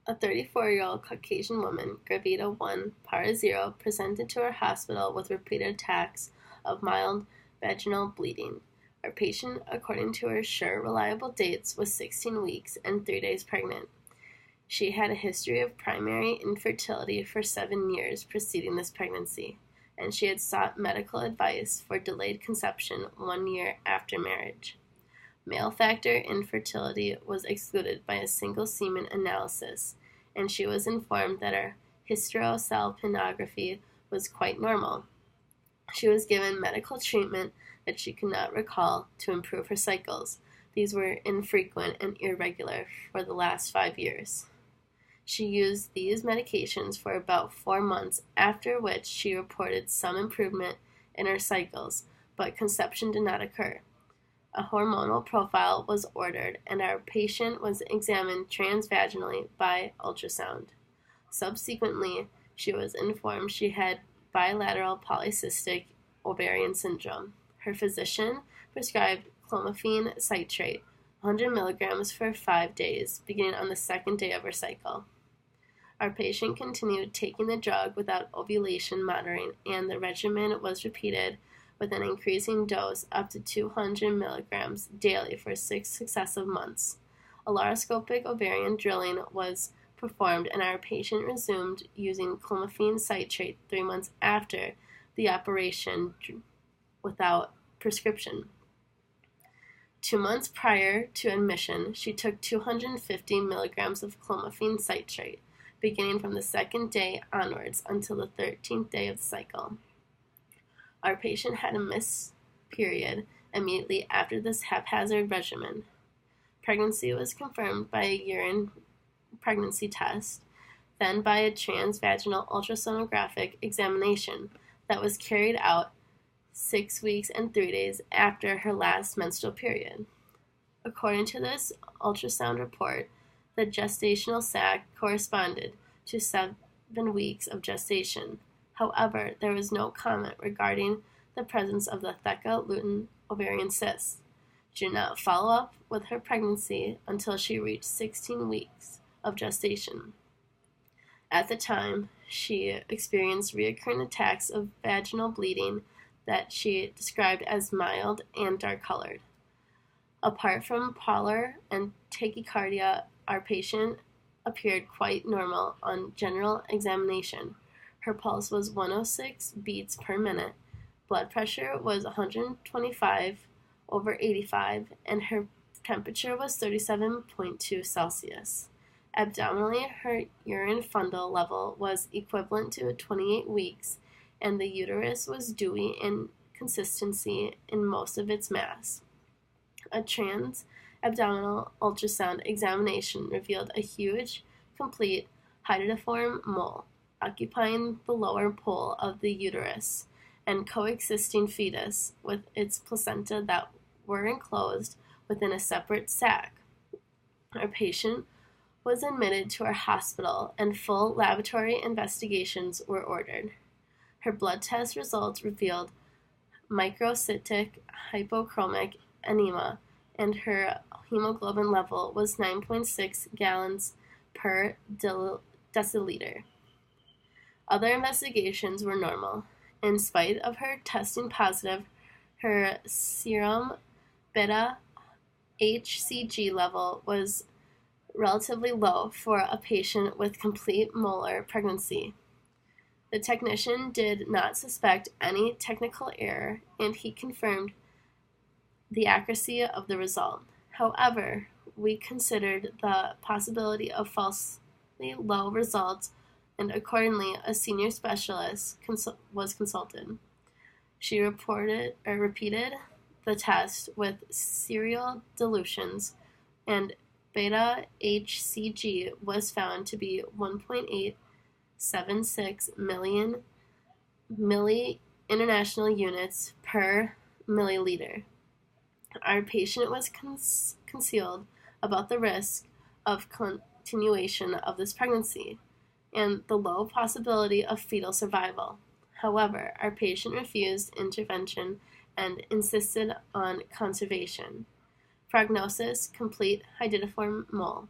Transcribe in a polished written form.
A 34-year-old Caucasian woman, gravida 1, para 0, presented to our hospital with repeated attacks of mild vaginal bleeding. Our patient, according to her sure, reliable dates, was 16 weeks and 3 days pregnant. She had a history of primary infertility for 7 years preceding this pregnancy, and she had sought medical advice for delayed conception 1 year after marriage. Male factor infertility was excluded by a single semen analysis, and she was informed that her hysterosalpinography was quite normal. She was given medical treatment that she could not recall to improve her cycles. These were infrequent and irregular for the last 5 years. She used these medications for about 4 months, after which she reported some improvement in her cycles, but conception did not occur. A hormonal profile was ordered, and our patient was examined transvaginally by ultrasound. Subsequently, she was informed she had bilateral polycystic ovarian syndrome. Her physician prescribed clomiphene citrate, 100 milligrams for 5 days, beginning on the 2nd day of her cycle. Our patient continued taking the drug without ovulation monitoring, and the regimen was repeated with an increasing dose up to 200 milligrams daily for 6 successive months. A laparoscopic ovarian drilling was performed, and our patient resumed using clomiphene citrate 3 months after the operation without prescription. 2 months prior to admission, she took 250 milligrams of clomiphene citrate, beginning from the 2nd day onwards until the 13th day of the cycle. Our patient had a missed period immediately after this haphazard regimen. Pregnancy was confirmed by a urine pregnancy test, then by a transvaginal ultrasonographic examination that was carried out 6 weeks and 3 days after her last menstrual period. According to this ultrasound report, the gestational sac corresponded to 7 weeks of gestation. However, there was no comment regarding the presence of the theca lutein ovarian cyst. She did not follow up with her pregnancy until she reached 16 weeks of gestation. At the time, she experienced recurrent attacks of vaginal bleeding that she described as mild and dark-colored. Apart from pallor and tachycardia, our patient appeared quite normal on general examination. Her pulse was 106 beats per minute, blood pressure was 125/85, and her temperature was 37.2 Celsius. Abdominally, her urine fundal level was equivalent to 28 weeks, and the uterus was dewy in consistency in most of its mass. A trans-abdominal ultrasound examination revealed a huge, complete Hydatidiform mole occupying the lower pole of the uterus and coexisting fetus with its placenta that were enclosed within a separate sac. Our patient was admitted to our hospital, and full laboratory investigations were ordered. Her blood test results revealed microcytic hypochromic anemia, and her hemoglobin level was 9.6 gallons per deciliter. Other investigations were normal. In spite of her testing positive, her serum beta HCG level was relatively low for a patient with complete molar pregnancy. The technician did not suspect any technical error, and he confirmed the accuracy of the result. However, we considered the possibility of falsely low results, and accordingly a senior specialist was consulted. She repeated the test with serial dilutions, and beta HCG was found to be 1.876 million international units per milliliter. Our patient was concealed about the risk of continuation of this pregnancy and the low possibility of fetal survival. However, our patient refused intervention and insisted on conservation. Prognosis: complete hydatidiform mole.